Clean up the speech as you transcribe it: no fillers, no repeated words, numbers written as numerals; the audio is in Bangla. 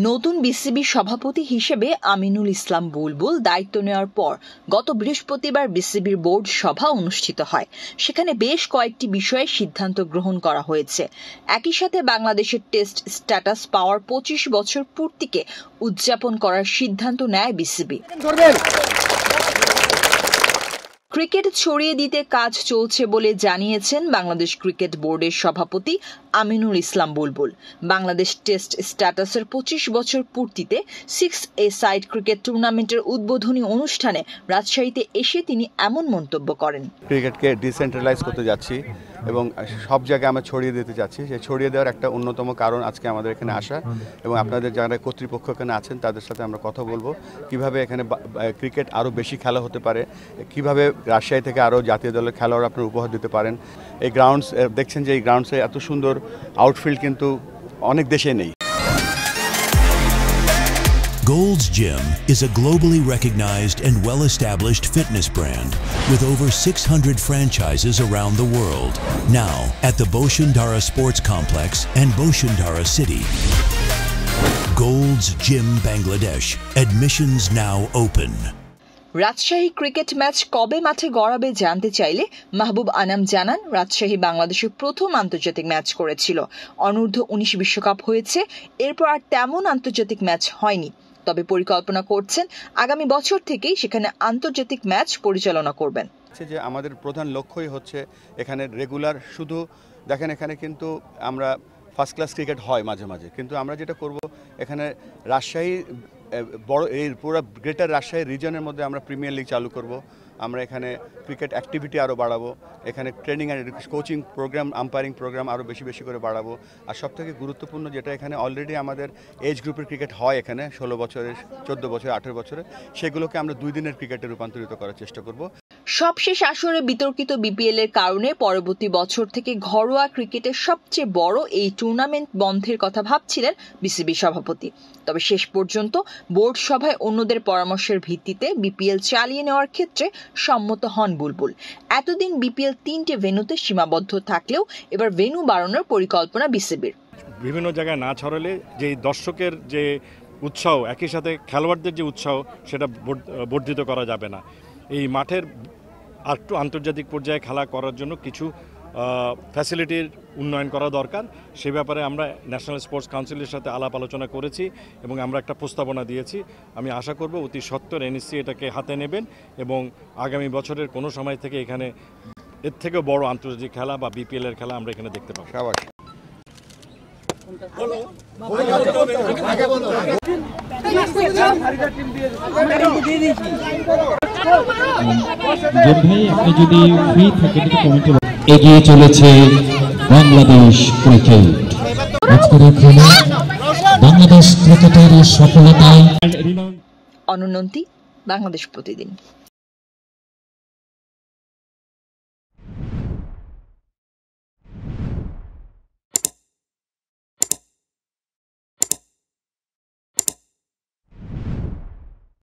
নতুন বিসিবি সভাপতি হিসেবে আমিনুল ইসলাম বুলবুল দায়িত্ব নেওয়ার পর গত বৃহস্পতিবার বিসিবির বোর্ড সভা অনুষ্ঠিত হয়। সেখানে বেশ কয়েকটি বিষয়ে সিদ্ধান্ত গ্রহণ করা হয়েছে। একই সাথে বাংলাদেশের টেস্ট স্ট্যাটাস পাওয়ার 25 বছর পূর্তিকে উদযাপন করার সিদ্ধান্ত নেয় বিসিবি। ক্রিকেট ছড়িয়ে দিতে কাজ চলছে বলে জানিয়েছেন বাংলাদেশ ক্রিকেট বোর্ডের সভাপতি আমিনুল ইসলাম বুলবুল। বাংলাদেশ টেস্ট স্ট্যাটাসের 25 বছর পূর্তিতে 6 এ সাইড ক্রিকেট টুর্নামেন্টের উদ্বোধনী অনুষ্ঠানে রাজশাহীতে এসে তিনি এমন মন্তব্য করেন। ক্রিকেটকে ডিসেন্ট্রালাইজ করতে যাচ্ছি এবং সব জায়গায় আমরা ছড়িয়ে দিতে যাচ্ছি। সেই ছড়িয়ে দেওয়ার একটা অন্যতম কারণ আজকে আমাদের এখানে আসা এবং আপনাদের যারা কর্তৃপক্ষ এখানে আছেন তাদের সাথে আমরা কথা বলবো কিভাবে এখানে ক্রিকেট আরও বেশি খেলা হতে পারে, কিভাবে রাজশাহী থেকে আরও জাতীয় দলের খেলোয়াড় আপনারা উপহার দিতে পারেন। এই গ্রাউন্ডস দেখছেন যে এই গ্রাউন্ডসে এত সুন্দর আউটফিল্ড কিন্তু অনেক দেশে নেই। Gold's Gym is a globally recognized and well-established fitness brand with over 600 franchises around the world. Now at the Boshundara Sports Complex and Boshundara City. Gold's Gym Bangladesh. Admissions now open. Rajshahi cricket match কবে মাঠে গড়াবে জানতে চাইলে মাহবুব আনাম জানান, রাজশাহী বাংলাদেশের প্রথম আন্তর্জাতিক ম্যাচ করেছিল। অনূর্ধ্ব 19 বিশ্বকাপ হয়েছে, এরপর আর তেমন আন্তর্জাতিক ম্যাচ হয়নি। তবে পরিকল্পনা করছেন আগামী বছর থেকেই সেখানে আন্তর্জাতিক ম্যাচ পরিচালনা করবেন। যে আমাদের প্রধান লক্ষ্যই হচ্ছে এখানে রেগুলার, শুধু দেখেন এখানে কিন্তু আমরা ফার্স্ট ক্লাস ক্রিকেট হয় মাঝে মাঝে, কিন্তু আমরা যেটা করব এখানে রাজশাহী বড় এই পুরো গ্রেটার রাজশাহী রিজনের মধ্যে আমরা প্রিমিয়ার লিগ চালু করব। আমরা এখানে ক্রিকেট অ্যাক্টিভিটি আরও বাড়াবো, এখানে training and coaching program, umpiring program আরও বেশি বেশি করে বাড়াবো। আর সবথেকে গুরুত্বপূর্ণ যেটা, এখানে অলরেডি আমাদের এজ গ্রুপের ক্রিকেট হয় এখানে 16 বছরের, 14 বছর, 18 বছরের, সেগুলোকে আমরা 2 দিনের ক্রিকেটে রূপান্তরিত করার চেষ্টা করব। সবশেষ আসরে বিতর্কিত বিপিএল এর কারণে পরবর্তী বছর থেকে ঘরোয়া ক্রিকেটের সবচেয়ে বড় এই টুর্নামেন্ট বন্ধের কথা ভাবছিলেন বিসিবি সভাপতি। তবে শেষ পর্যন্ত বোর্ড সভায় অন্যদের পরামর্শের ভিত্তিতে বিপিএল চালিয়ে নেওয়ার ক্ষেত্রে সম্মত হন বুলবুল। এতদিন বিপিএল 3টে ভেন্যুতে সীমাবদ্ধ থাকলেও এবার ভেন্যু বাড়ানোর পরিকল্পনা বিসিবির। বিভিন্ন জায়গায় না ছড়ালে যে দর্শকের যে উৎসাহ, একই সাথে খেলোয়াড়দের যে উৎসাহ, সেটা বর্ধিত করা যাবে না। এই মাঠের একটু আন্তর্জাতিক পর্যায়ে খেলা করার জন্য কিছু ফ্যাসিলিটির উন্নয়ন করা দরকার। সে ব্যাপারে আমরা ন্যাশনাল স্পোর্টস কাউন্সিলের সাথে আলাপ আলোচনা করেছি এবং আমরা একটা প্রস্তাবনা দিয়েছি। আমি আশা করব অতি সত্বর এনএসসি এটাকে হাতে নেবেন এবং আগামী বছরের কোনো সময় থেকে এখানে এর থেকেও বড় আন্তর্জাতিক খেলা বা বিপিএল এর খেলা আমরা এখানে দেখতে পাবো। এগিয়ে চলেছে বাংলাদেশ ক্রিকেট। আজকের খেলা বাংলাদেশ ক্রিকেটের সফলতায়। অনুনন্তি, বাংলাদেশ প্রতিদিন।